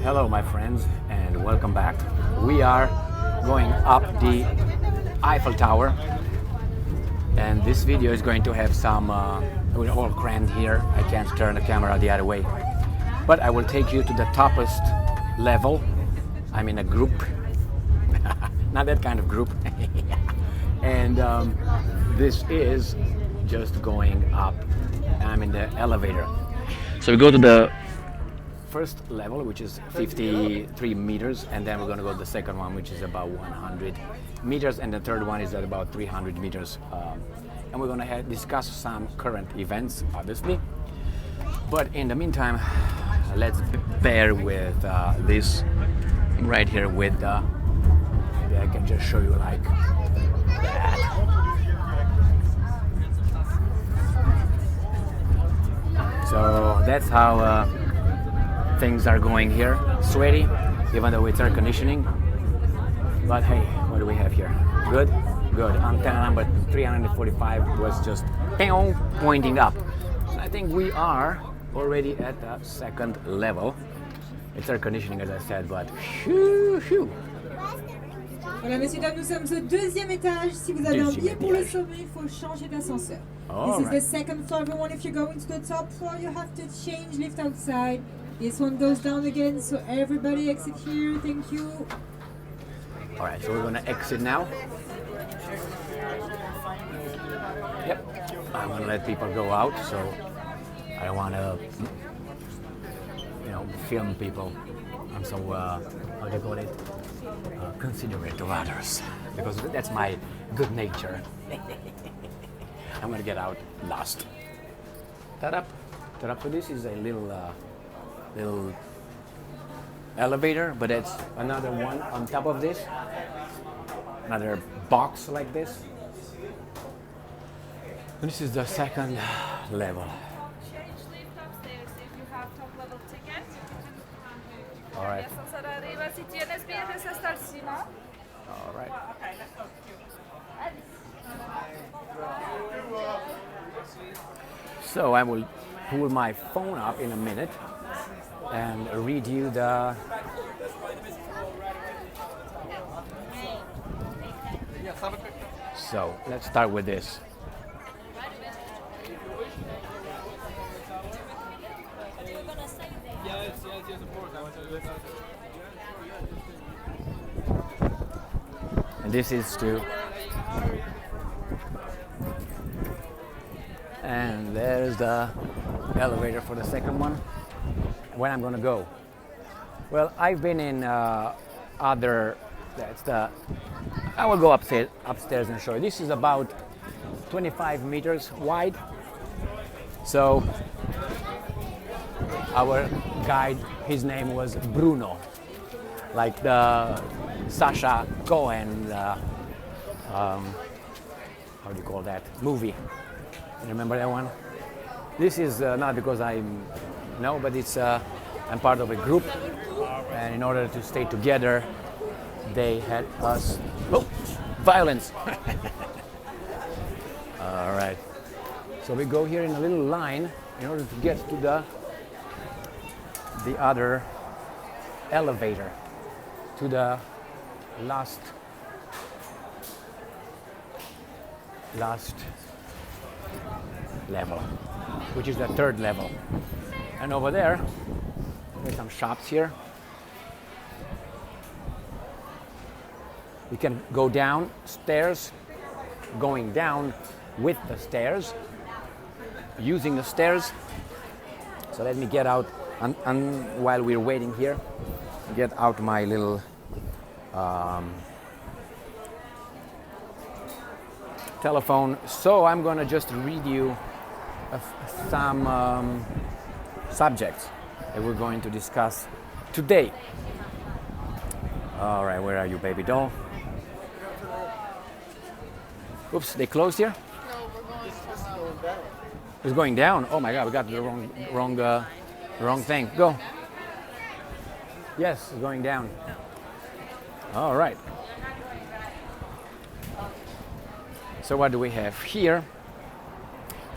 Hello my friends and welcome back. We are going up the Eiffel Tower and this video is going to have some, we're all crammed here. I can't turn the camera the other way. But I will take you to the toppest level. I'm in a group, not that kind of group. And this is just going up. I'm in the elevator. So we go to the first level, which is 53 meters, and then we're going to go to the second one, which is about 100 meters, and the third one is at about 300 meters. And we're going to discuss some current events, obviously. But in the meantime, let's bear with this right here with maybe I can just show you like that. So that's how things are going here. Sweaty, even though it's air conditioning. But hey, what do we have here? Good? Good. Antenna number 345 was just pointing up. So I think we are already at the second level. It's air conditioning as I said, but shoo. Voilà, messieurs, dames, nous sommes au deuxième étage. Si vous avez un billet pour le sommet, il faut changer d'ascenseur. This is the second floor. Everyone, if you're going to the top floor, you have to change lift outside. This one goes down again, so everybody exit here. Thank you. All right, so we're going to exit now. Yep, I'm going to let people go out, so I don't want to, film people. I'm so, how do you call it? Considerate of others, because that's my good nature. I'm going to get out last. Ta-da! So this is a little elevator, but it's another one on top of this, another box like this. And this is the second level. Change lift upstairs if you have top level ticket. All right. Si tienes billetes hasta el cima. All right. So I will pull my phone up in a minute and read you the So let's start with this. And this is to, and there's the elevator for the second one. Where I'm gonna go? Well, I've been in other. I will go upstairs and show you. This is about 25 meters wide. So our guide, his name was Bruno, like the Sacha Cohen, how do you call that, movie? You remember that one? This is not because but it's I'm part of a group, and in order to stay together, they had us, violence. All right, so we go here in a little line in order to get to the other elevator, to the last level, which is the third level. And over there's some shops here. You can go downstairs, going down with the stairs, using the stairs. So let me get out, and while we're waiting here, get out my little telephone. So I'm gonna just read you some subjects that we're going to discuss today. All right, where are you, baby doll? Oops, they closed here? No, we're going down. It's going down? Oh my God, we got the wrong thing. Go. Yes, it's going down. All right. So what do we have here?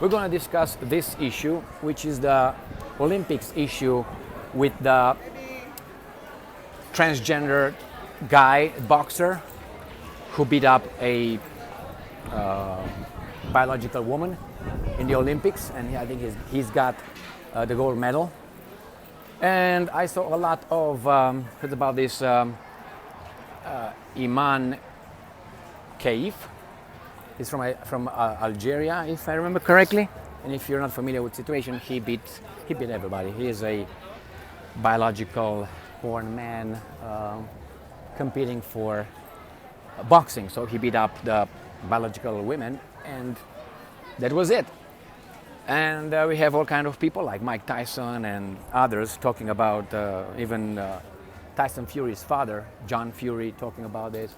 We're going to discuss this issue, which is the Olympics issue with the transgender guy, boxer, who beat up a biological woman in the Olympics, and I think he's got the gold medal. And I saw a lot of heard about this Iman Kaif. He's from Algeria, if I remember correctly. And if you're not familiar with the situation, he beat everybody. He is a biological born man competing for boxing. So he beat up the biological women, and that was it. And we have all kind of people like Mike Tyson and others talking about even Tyson Fury's father, John Fury, talking about this.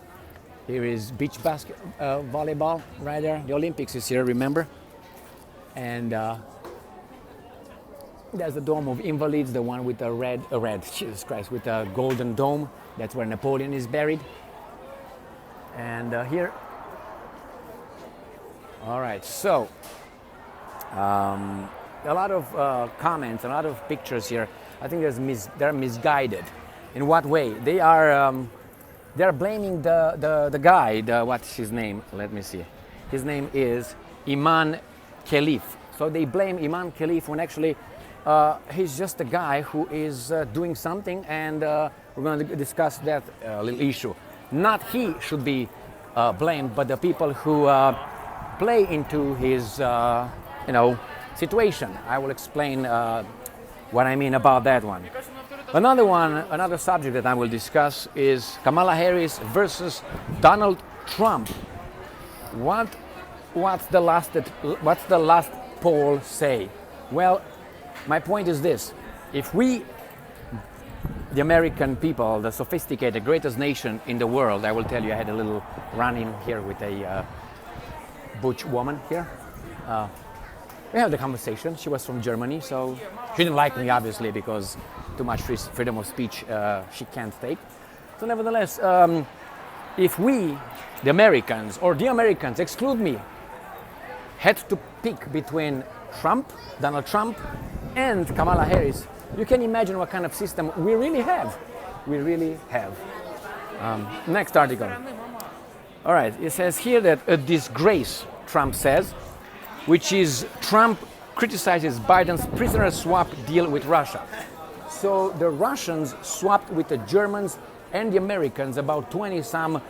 Here is beach volleyball right there. The Olympics is here, remember? And there's the Dome of Invalids, the one with Jesus Christ, with a golden dome. That's where Napoleon is buried. And here, all right, so a lot of comments, a lot of pictures here. I think they're misguided. In what way? They're blaming the guy, what's his name? Let me see. His name is Iman Khalif. So they blame Iman Khalif when actually he's just a guy who is doing something, and we're going to discuss that little issue. Not he should be blamed, but the people who play into his situation. I will explain what I mean about that one. Another subject that I will discuss is Kamala Harris versus Donald Trump. What's the last poll say? Well, my point is this: if we, the American people, the sophisticated, greatest nation in the world, I will tell you, I had a little run-in here with a butch woman here. We had the conversation. She was from Germany, so she didn't like me, obviously, because too much freedom of speech she can't take. So nevertheless, if we, the Americans, or the Americans, exclude me, had to pick between Donald Trump, and Kamala Harris, you can imagine what kind of system we really have. We really have. Next article. All right, it says here that a disgrace, Trump says, which is Trump criticizes Biden's prisoner swap deal with Russia. So the Russians swapped with the Germans and the Americans about 20-some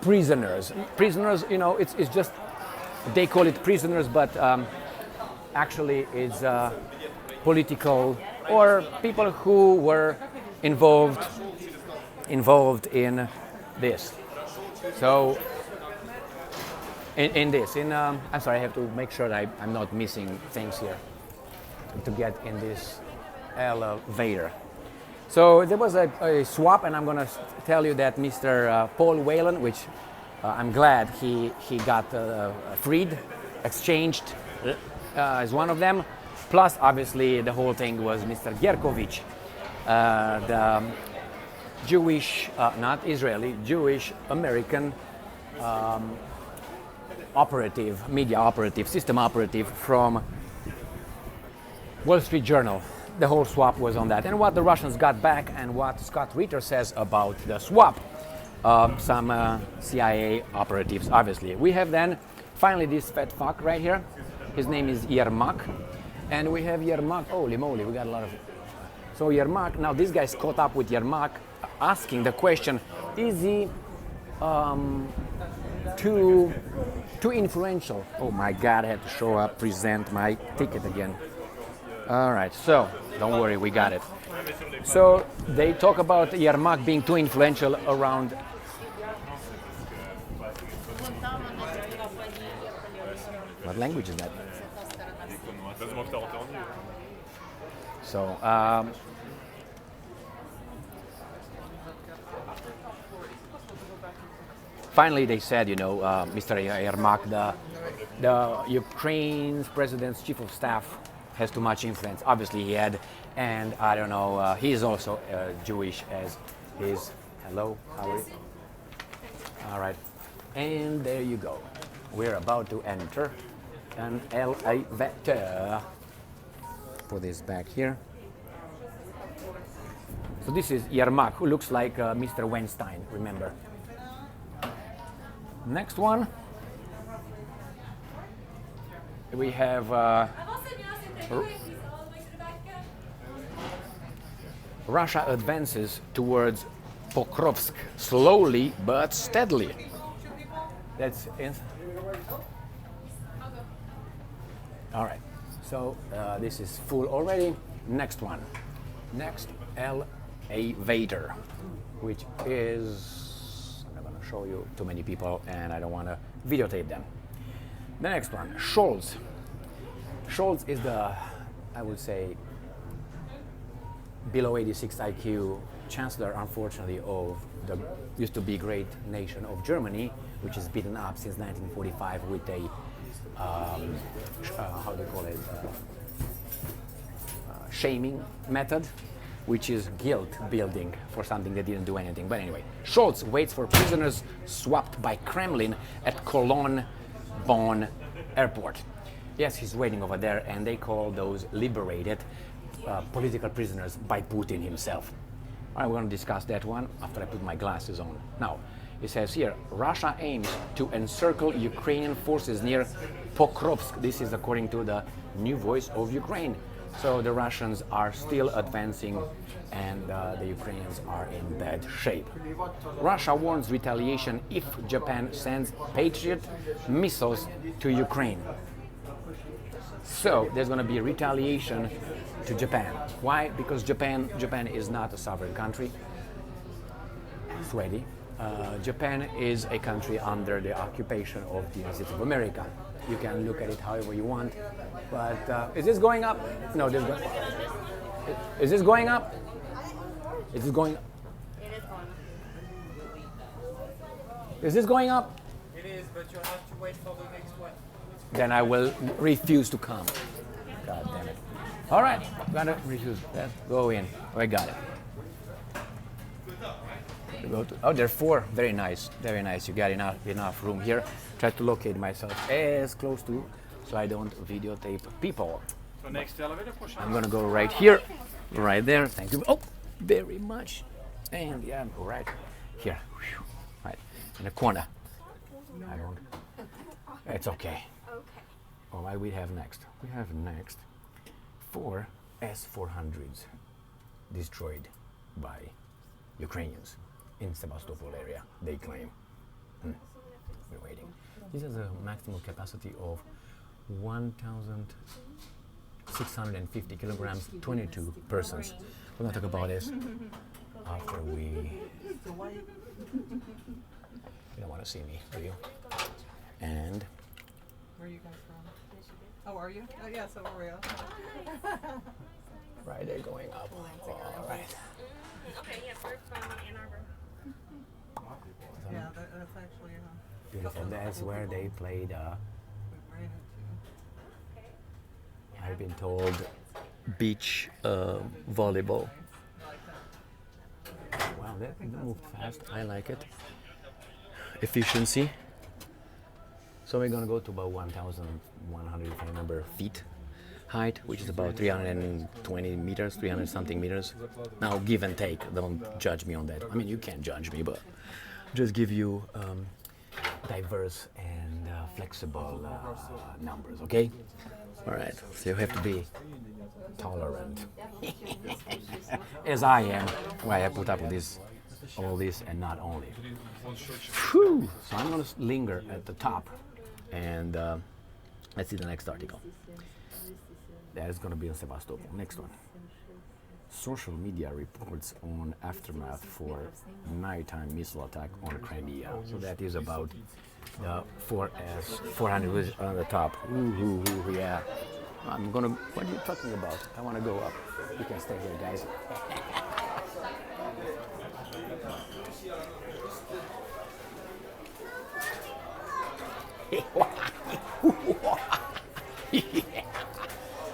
prisoners. Prisoners, it's just, they call it prisoners, but actually it's political, or people who were involved in this. So I'm sorry, I have to make sure that I'm not missing things here to get in this elevator. So there was a swap, and I'm going to tell you that Mr. Paul Whelan, which I'm glad he got freed, exchanged, as one of them. Plus, obviously, the whole thing was Mr. Gershkovich, the Jewish, not Israeli, Jewish American operative, media operative, system operative from Wall Street Journal. The whole swap was on that. And what the Russians got back, and what Scott-Ritter says about the swap. Some CIA operatives, obviously. We have then, finally, this fat fuck right here. His name is Yermak. And we have Yermak, holy moly, we got a lot of... So Yermak, now this guy's caught up with Yermak, asking the question, is he too influential? Oh my God, I had to show up, present my ticket again. All right, so don't worry, we got it. So they talk about Yermak being too influential around. What language is that? So finally they said, Mr. Yermak, the Ukraine's president's chief of staff, has too much influence. Obviously he had, and I don't know, he is also Jewish as his. Hello, how are you? All right, and there you go. We're about to enter an elevator. Put this back here. So this is Yermak, who looks like Mr. Weinstein, remember. Next one. We have Russia advances towards Pokrovsk slowly but steadily. That's it. All right. So this is full already. Next one. Next, elevator, which is, I'm not going to show you too many people and I don't want to videotape them. The next one, Scholz. Scholz is the, I would say, below 86 IQ chancellor, unfortunately, of the used to be great nation of Germany, which is beaten up since 1945 with a, how do you call it, shaming method, which is guilt building for something that didn't do anything. But anyway, Scholz waits for prisoners swapped by Kremlin at Cologne Bonn airport. Yes, he's waiting over there, and they call those liberated political prisoners by Putin himself. All right, we're going to discuss that one after I put my glasses on. Now, it says here, Russia aims to encircle Ukrainian forces near Pokrovsk. This is according to the New Voice of Ukraine. So the Russians are still advancing and the Ukrainians are in bad shape. Russia warns retaliation if Japan sends Patriot missiles to Ukraine. So there's going to be retaliation to Japan. Why? Because Japan is not a sovereign country. Sweaty. Japan is a country under the occupation of the United States of America. You can look at it however you want. But is this going up? No, this go is this going up? Is this going up? It is going up. Is this going up? It is, but you'll have to wait for the next one. Then I will refuse to come. God damn it. All right, gotta refuse. Let's go in. Oh, I got it. Oh, there are four. Very nice. Very nice. You got enough room here. Try to locate myself as close to so I don't videotape people. So next elevator push. I'm gonna go right here, right there. Thank you. Oh, very much. And yeah, right here. Right in the corner. I don't. It's okay. All right, we have next. We have next 4 S-400s destroyed by Ukrainians in Sebastopol area, they claim. We're waiting. This has a maximum capacity of 1,650 kilograms, 22 persons. We're gonna talk about this after we... You don't want to see me, do you? And... Where are you guys from? Oh, are you? Oh, yeah, so are we. Right, they're going up. All right. Okay, yeah, we're from Ann Arbor. Yeah, that's actually Beautiful. That's where they played, we ran into. I've been told, beach volleyball. Wow, that moved fast. I like it. Efficiency. So we're gonna go to about 1,100, if I remember, feet height, which is about 320 meters, 300 something meters. Now, give and take. Don't judge me on that. I mean, you can't judge me, but just give you diverse and flexible numbers, okay? All right, so you have to be tolerant. As I am, why I put up with this, all this, and not only. Whew. So I'm gonna linger at the top, and let's see the next article. That is gonna be in Sebastopol. Next one. Social media reports on aftermath for nighttime missile attack on Crimea. So that is about the 4 S-400 on the top. Ooh, yeah. I'm gonna. What are you talking about? I want to go up. You can stay here, guys.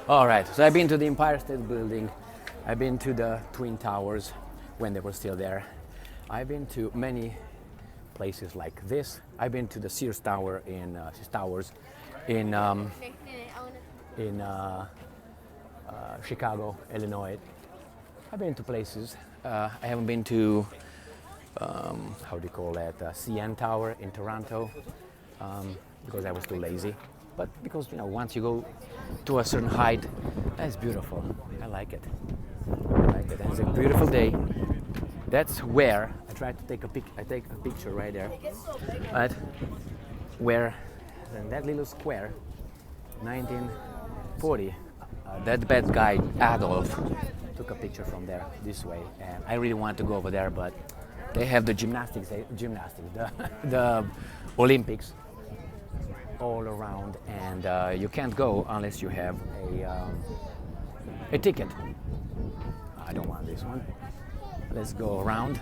All right. So I've been to the Empire State Building. I've been to the Twin Towers when they were still there. I've been to many places like this. I've been to the Sears Tower in Chicago, Illinois. I've been to places. I haven't been to, how do you call that, CN Tower in Toronto, because I was too lazy. But because, you know, once you go to a certain height, that's beautiful. I like it. I like it. And it's a beautiful day. That's where I tried to take a picture right there. But where in that little square, 1940, that bad guy Adolf took a picture from there this way, and I really want to go over there, but they have the the Olympics all around, and you can't go unless you have a ticket. I don't want this one. Let's go around.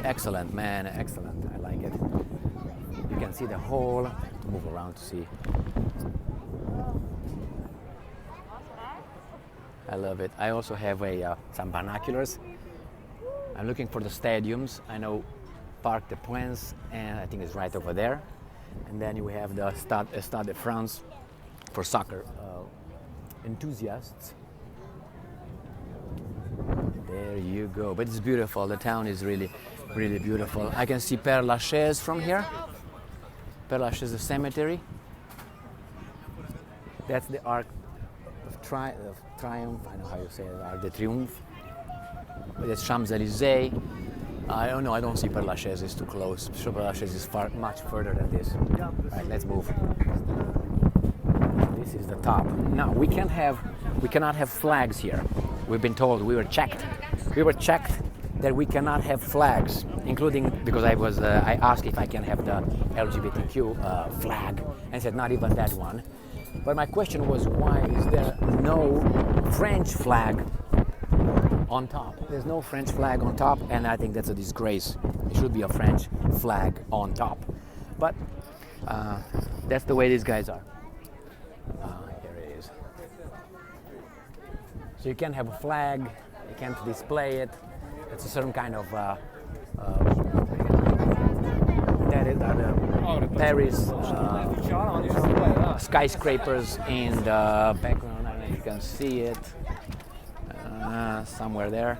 Excellent, man, excellent. I like it. You can see the whole. Move around to see. I love it. I also have some binoculars. I'm looking for the stadiums. I know Parc des Princes, and I think it's right over there. And then you have the Stade de France for soccer enthusiasts. There you go. But it's beautiful. The town is really, really beautiful. I can see Père Lachaise from here. Père Lachaise, the cemetery. That's the Arc of Triumph. I know how you say it. Arc de Triomphe. That's Champs-Élysées. I don't know. I don't see Père Lachaise. It's too close. Père Lachaise is much further than this. Right. Let's move. This is the top. Now we cannot have flags here. We've been told. We were checked that we cannot have flags, including because I asked if I can have the LGBTQ flag, and said not even that one. But my question was, why is there no French flag on top? There's no French flag on top, and I think that's a disgrace. It should be a French flag on top. But that's the way these guys are. Here it is. So you can't have a flag, you can't display it. It's a certain kind of that is the Paris skyscrapers in the background. I don't know if you can see it somewhere there.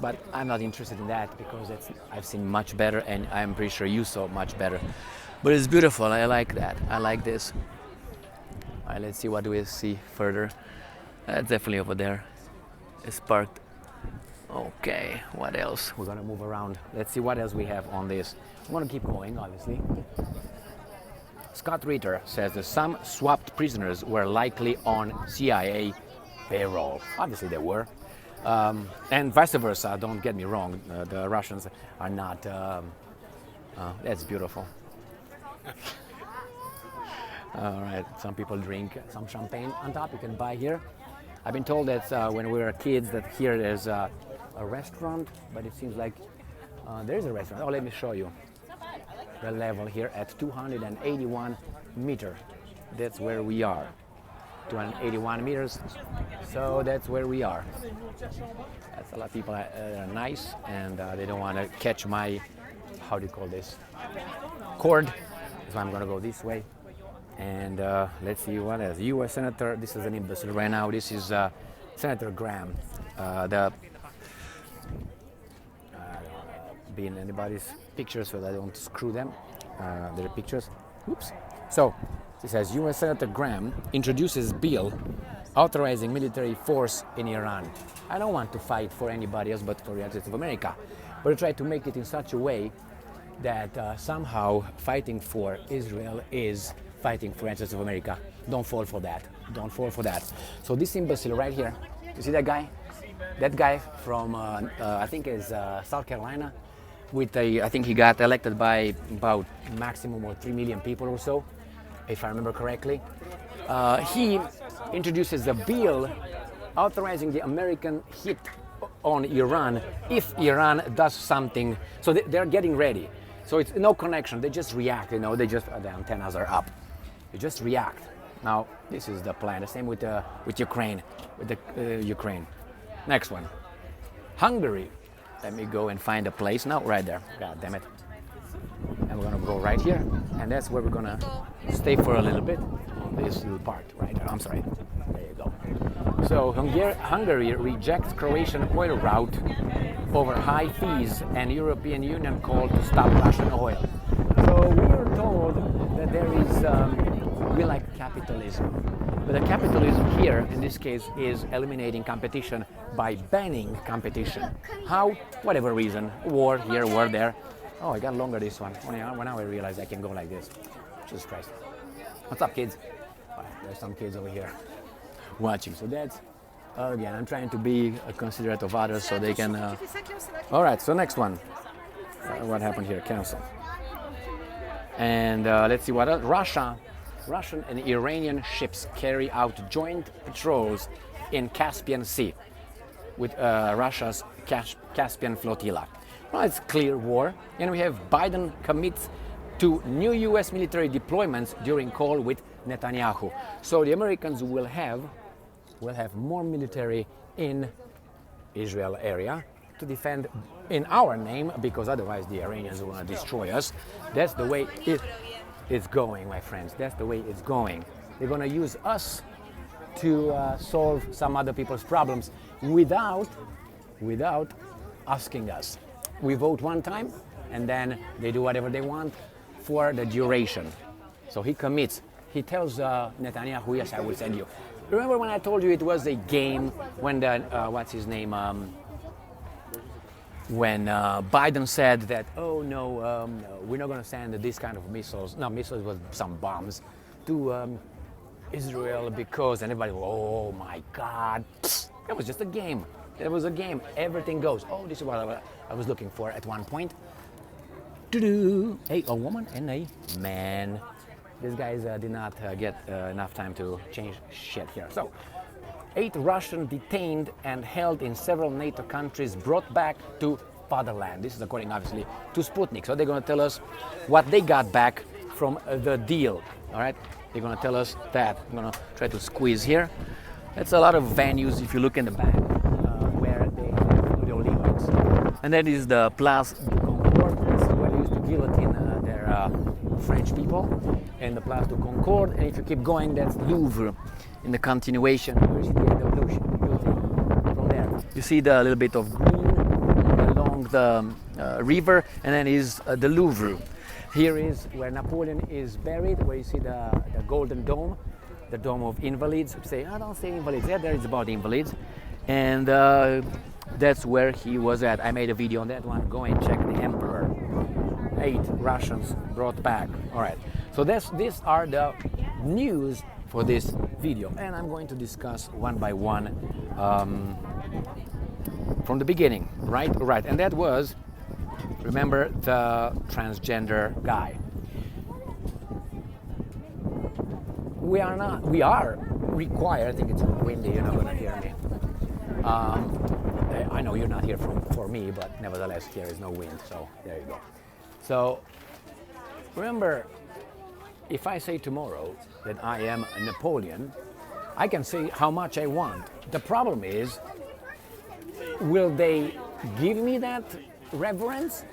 But I'm not interested in that because I've seen much better, and I'm pretty sure you saw much better. But it's beautiful. I like that. I like this. All right, let's see what do we see further. That's definitely over there. It's parked. Okay, what else? We're gonna move around. Let's see what else we have on this. I'm gonna keep going, obviously. Scott Ritter says that some swapped prisoners were likely on CIA payroll. Obviously they were. And vice versa, don't get me wrong. The Russians are not. That's beautiful. All right, some people drink some champagne on top. You can buy here. I've been told that when we were kids that here there's a restaurant, but it seems like there's a restaurant. Oh, let me show you the level here at 281 meters. That's where we are. 281 meters. So that's where we are. That's a lot of people are nice, and they don't want to catch my, how do you call this, cord. So I'm going to go this way. And let's see what else. U.S. Senator, this is an embassy right now. This is Senator Graham. I don't be in anybody's pictures so that I don't screw them. Their pictures. Oops. So, it says U.S. Senator Graham introduces bill authorizing military force in Iran. I don't want to fight for anybody else but for the United States of America. But I try to make it in such a way that somehow fighting for Israel is fighting for the United States of America. Don't fall for that. Don't fall for that. So this embassy right here, you see that guy? That guy from, I think is South Carolina, with I think he got elected by about maximum of 3 million people or so, if I remember correctly. He introduces a bill authorizing the American hit on Iran if Iran does something. So they're getting ready. So it's no connection. They just react. You know, they just the antennas are up. You just react. Now this is the plan. The same with Ukraine. With the Ukraine. Next one. Hungary. Let me go and find a place. No, right there. God damn it. And we're gonna go right here, and that's where we're gonna stay for a little bit on this little part right there. I'm sorry. There you go. So Hungary rejects Croatian oil route over high fees, and European Union called to stop Russian oil. So we are told that there is, we like capitalism. But the capitalism here, in this case, is eliminating competition by banning competition. How? Whatever reason. War here, war there. Oh, I got longer this one. Only now I realize I can go like this. Jesus Christ. What's up, kids? Oh, there's some kids over here watching. So that's, again, I'm trying to be considerate of others so they can... All right, so next one. What happened here? Cancel. And let's see what else. Russian and Iranian ships carry out joint patrols in Caspian Sea with Russia's Caspian flotilla. Well, it's clear war, and we have Biden commits to new U.S. military deployments during call with Netanyahu. So the Americans will have more military in Israel area to defend in our name, because otherwise the Iranians will destroy us. That's the way it's going, my friends. That's the way it's going. They're going to use us to solve some other people's problems without asking us. We vote one time, and then they do whatever they want for the duration. So he commits. He tells Netanyahu, yes, I will send you. Remember when I told you it was a game when the, what's his name? When Biden said that, oh no, we're not going to send this kind of missiles, no, missiles with some bombs, to Israel because, and everybody, oh my God, that was just a game. It was a game. Everything goes. Oh, this is what I was looking for at one point. Hey, a woman and a man. These guys did not get enough time to change shit here. So, 8 Russian detained and held in several NATO countries brought back to fatherland. This is according, obviously, to Sputnik. So they're going to tell us what they got back from the deal. All right? They're going to tell us that. I'm going to try to squeeze here. That's a lot of venues if you look in the back where they have the Olympics. And that is the Place du Concorde. This is where they used to guillotine their French people. And the Place du Concorde. And if you keep going, that's Louvre. In the continuation, where you see the evolution from there. You see the little bit of green along the river, and then is the Louvre. Here is where Napoleon is buried, where you see the Golden Dome, the Dome of Invalids. You say, I don't say invalids. Yeah, there is about invalids. And that's where he was at. I made a video on that one. Go and check the Emperor. 8 Russians brought back. All right. So these are the news for this video, and I'm going to discuss one by one from the beginning, right? And that was, remember, the transgender guy. We are required, I think it's windy, you're not gonna hear me. I know you're not here for me, but nevertheless, here is no wind, so there you go. So, remember, if I say tomorrow that I am Napoleon, I can say how much I want. The problem is, will they give me that reverence?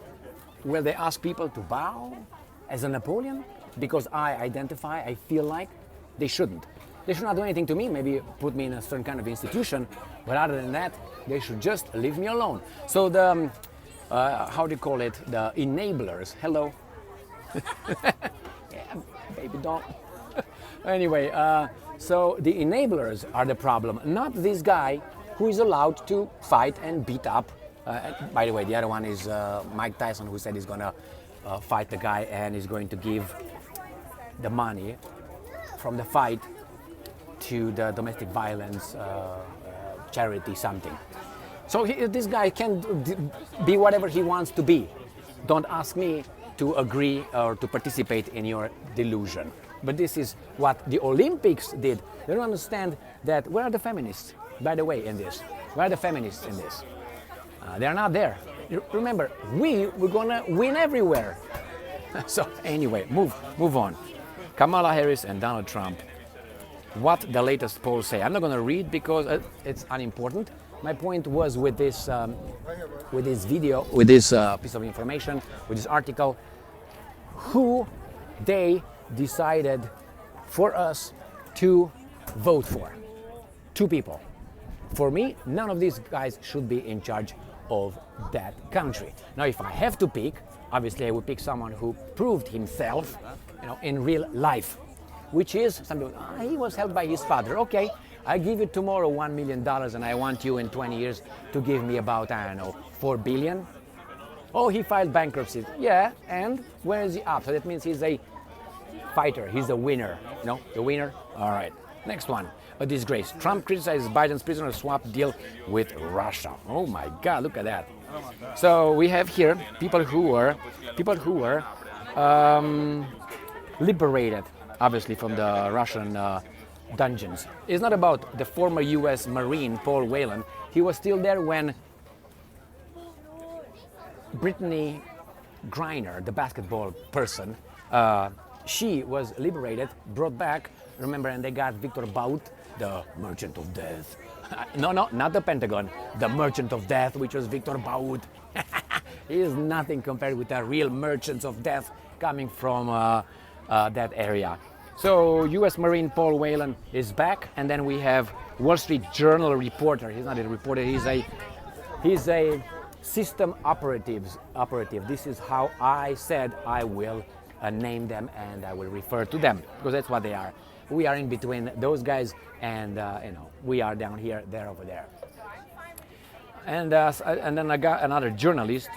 Will they ask people to bow as a Napoleon? Because I feel like they shouldn't. They should not do anything to me, maybe put me in a certain kind of institution, but other than that, they should just leave me alone. So the, how do you call it, the enablers, hello. Yeah, baby doll. Anyway, so the enablers are the problem, not this guy who is allowed to fight and beat up. By the way, the other one is Mike Tyson, who said he's going to fight the guy and is going to give the money from the fight to the domestic violence charity something. So this guy can be whatever he wants to be. Don't ask me to agree or to participate in your delusion. But this is what the Olympics did. They don't understand that. Where are the feminists, by the way, in this? Where are the feminists in this? They're not there. Remember, we're gonna win everywhere. So anyway, move on. Kamala Harris and Donald Trump. What the latest polls say. I'm not gonna read because it's unimportant. My point was with this video, with this piece of information, with this article, who they decided for us to vote for. 2 people. For me, none of these guys should be in charge of that country. Now, if I have to pick, obviously I would pick someone who proved himself, in real life, which is some people. He was helped by his father. Okay, I give you tomorrow $1 million, and I want you in 20 years to give me about, I don't know, 4 billion. Oh, he filed bankruptcy. Yeah, and where is he up? So that means he's a fighter. He's a winner. The winner. All right. Next one. A disgrace. Trump criticizes Biden's prisoner swap deal with Russia. Oh my God! Look at that. So we have here people who were liberated, obviously, from the Russian dungeons. It's not about the former US Marine Paul Whelan. He was still there when Brittany Griner, the basketball person, she was liberated, brought back, remember, and they got Victor Bout, the Merchant of Death. No, not the Pentagon, the Merchant of Death, which was Victor Bout. He is nothing compared with the real Merchants of Death coming from that area. So US Marine Paul Whelan is back, and then we have Wall Street Journal reporter. He's not a reporter, he's a system operative. This is how I said I will name them, and I will refer to them, because that's what they are. We are in between those guys, and we are down here, they're over there. And then I got another journalist,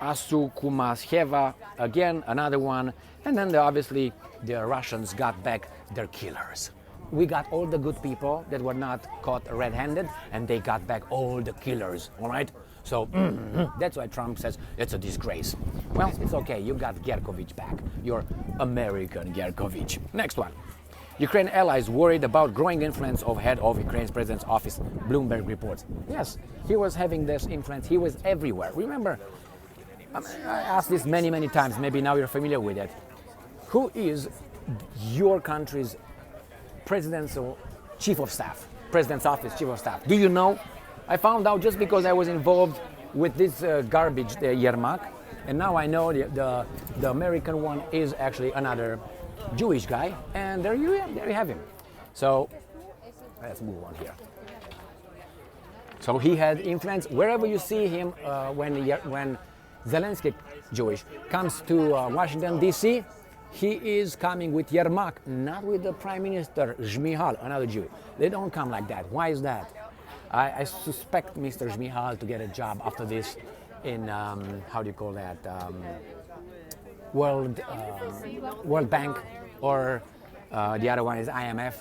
Asu Kumasheva, again another one, and then obviously the Russians got back their killers. We got all the good people that were not caught red-handed, and they got back all the killers, all right? So that's why Trump says it's a disgrace. Well, it's okay, you got Gershkovich back, your American Gershkovich. Next one. Ukraine allies worried about growing influence of head of Ukraine's president's office, Bloomberg reports. Yes, he was having this influence, he was everywhere. Remember, I asked this many, many times, maybe now you're familiar with it. Who is your country's president's chief of staff, president's office chief of staff? Do you know? I found out just because I was involved with this garbage, the Yermak, and now I know the American one is actually another Jewish guy, and there you have him. So let's move on here. So he had influence wherever you see him. When Zelensky, Jewish, comes to Washington D.C., he is coming with Yermak, not with the Prime Minister Shmihal, another Jew. They don't come like that. Why is that? I suspect Mr. Shmihal to get a job after this in, how do you call that, World Bank, or the other one is IMF,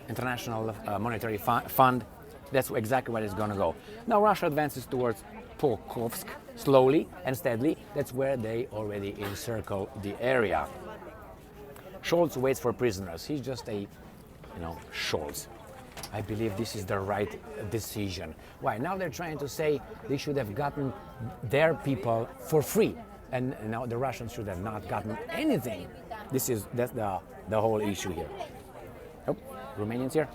International Monetary Fund. That's exactly where it's going to go. Now Russia advances towards Pokrovsk slowly and steadily. That's where they already encircle the area. Scholz waits for prisoners. He's just a, Scholz. I believe this is the right decision. Why? Now they're trying to say they should have gotten their people for free, and now the Russians should have not gotten anything. That's the whole issue here. Oh, Romanians here.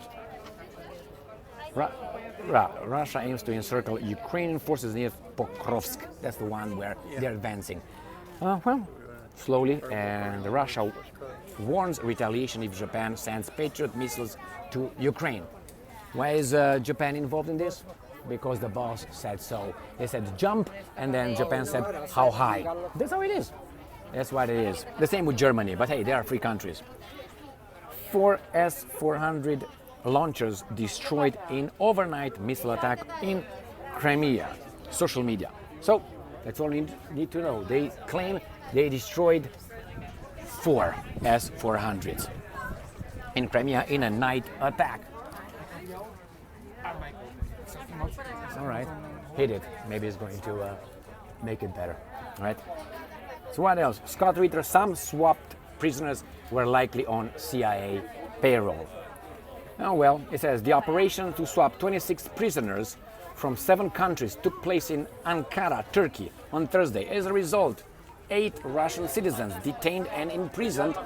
Russia aims to encircle Ukrainian forces near Pokrovsk. That's the one where they're advancing. Well, slowly, and Russia warns retaliation if Japan sends Patriot missiles to Ukraine. Why is Japan involved in this? Because the boss said so. They said jump, and then Japan said how high. That's how it is. That's what it is. The same with Germany, but hey, they are free countries. 4 S-400 launchers destroyed in overnight missile attack in Crimea. Social media. So that's all you need to know. They claim they destroyed 4 S-400s in Crimea in a night attack. All right, hit it. Maybe it's going to make it better. All right. So what else? Scott Ritter, some swapped prisoners were likely on CIA payroll. Oh well, it says the operation to swap 26 prisoners from 7 countries took place in Ankara, Turkey on Thursday. As a result, 8 Russian citizens detained and imprisoned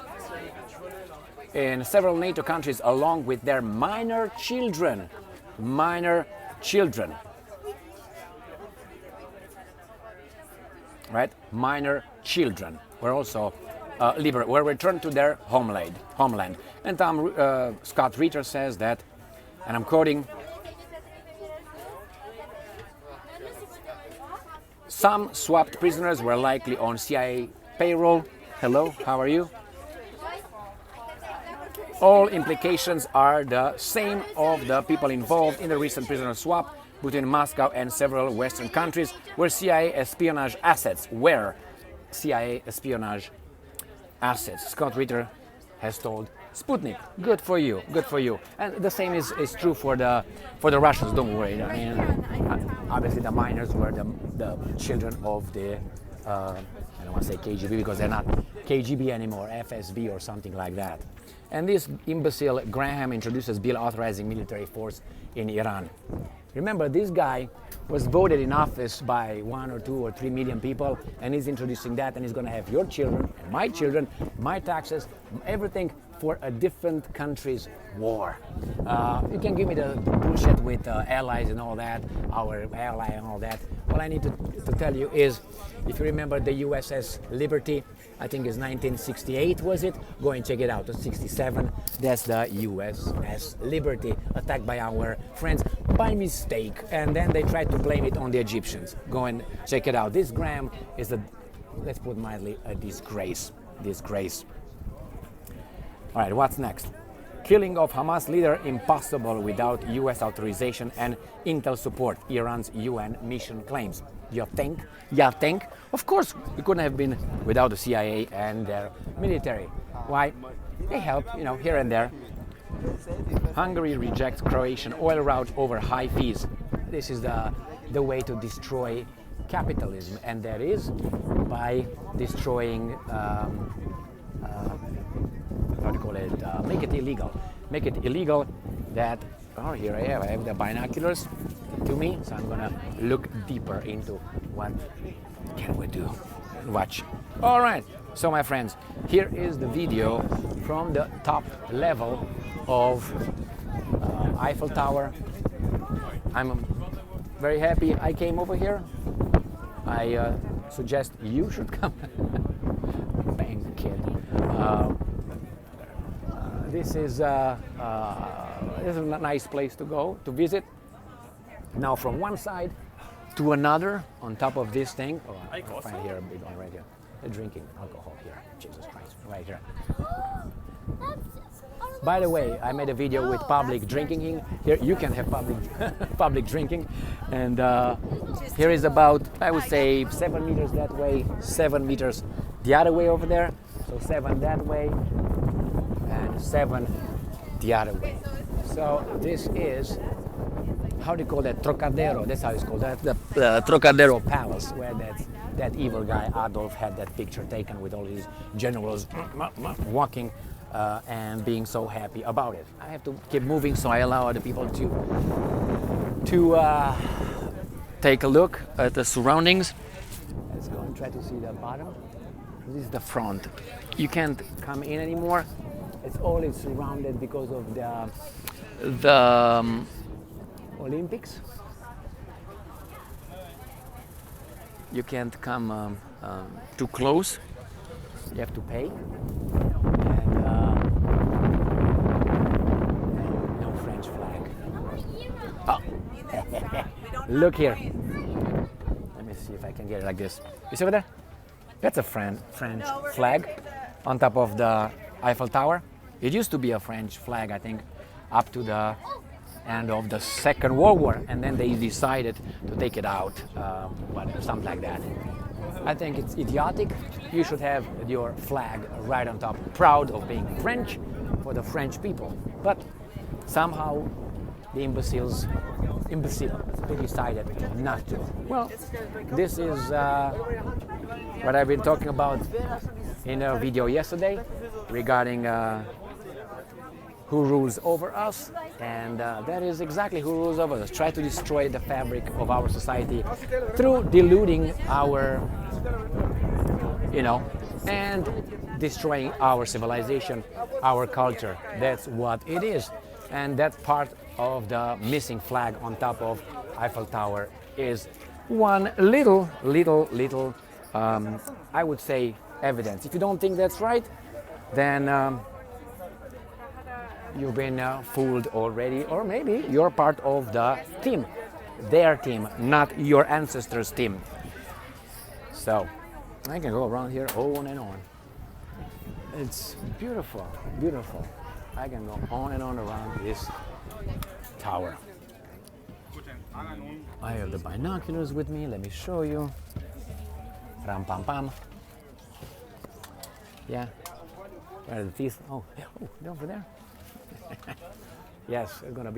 in several NATO countries along with their minor children. Minor children. Right? Minor children were also were returned to their homeland. And Scott Ritter says that, and I'm quoting, Some swapped prisoners were likely on CIA payroll. Hello, how are you? All implications are the same of the people involved in the recent prisoner swap between Moscow and several Western countries where CIA espionage assets Scott Ritter has told Sputnik. Good for you, good for you. And the same is true for the Russians, don't worry. I mean, obviously the miners were the children of the, I don't want to say KGB because they're not KGB anymore, FSB or something like that. And this imbecile Graham introduces bill authorizing military force in Iran. Remember, this guy was voted in office by 1 or 2 or 3 million people, and he's introducing that, and he's going to have your children, my taxes, everything for a different country's war. You can give me the bullshit with allies and all that, our ally and all that. All I need to tell you is, if you remember the USS Liberty, I think it's 1968, was it? Go and check it out. It's 67. That's the USS Liberty, attacked by our friends by mistake, and then they tried to blame it on the Egyptians. Go and check it out. This Graham is let's put mildly, a disgrace. Disgrace. All right, what's next? Killing of Hamas leader impossible without US authorization and intel support, Iran's UN mission claims. You think? You think? Of course, it couldn't have been without the CIA and their military. Why? They help, here and there. Hungary rejects Croatian oil route over high fees. This is the way to destroy capitalism, and that is by destroying, how do you call it? Make it illegal. Make it illegal that, here I have the binoculars to me, so I'm gonna look deeper into what can we do. Watch. All right, so my friends, here is the video from the top level of Eiffel Tower. I'm very happy I came over here. I suggest you should come. Bang, kid. This is a nice place to go to visit. Now from one side to another on top of this thing. Oh, I find here a big one right here. They're drinking alcohol here. Jesus Christ, right here. By the way, I made a video with public drinking here. You can have public drinking, and here is about, I would say, 7 meters that way, 7 meters the other way over there. So 7 that way, and 7 the other way. So this is, how do you call that? Trocadero. That's how it's called. That's the Trocadero Palace, where that evil guy Adolf had that picture taken with all his generals walking and being so happy about it. I have to keep moving, so I allow other people to take a look at the surroundings. Let's go and try to see the bottom. This is the front. You can't come in anymore. It's always surrounded because of the Olympics. You can't come too close. You have to pay. And no French flag. Oh. Look here. Let me see if I can get it like this. You see over there? That's a French flag on top of the Eiffel Tower. It used to be a French flag, I think, up to the end of the Second World War, and then they decided to take it out, whatever, something like that. I think it's idiotic. You should have your flag right on top, proud of being French for the French people. But somehow the imbeciles, they decided not to. Well, this is what I've been talking about in a video yesterday regarding who rules over us, and that is exactly who rules over us. Try to destroy the fabric of our society through diluting our, and destroying our civilization, our culture. That's what it is. And that part of the missing flag on top of Eiffel Tower is one little, I would say, evidence. If you don't think that's right, then you've been fooled already, or maybe you're part of the team, their team, not your ancestors' team. So I can go around here on and on. It's beautiful, beautiful. I can go on and on around this tower. I have the binoculars with me. Let me show you. Ram pam pam. Yeah. Where are the teeth? Oh, they're over there. Yes, I'm gonna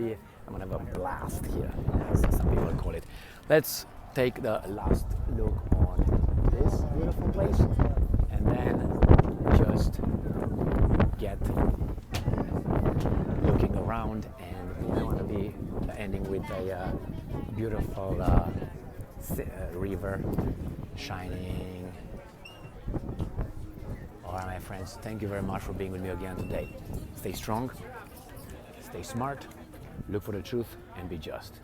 have a blast here, as some people call it. Let's take the last look on this beautiful place, and then just get looking around. And I want to be ending with a beautiful river shining. All right, my friends, thank you very much for being with me again today. Stay strong, stay smart, look for the truth, and be just.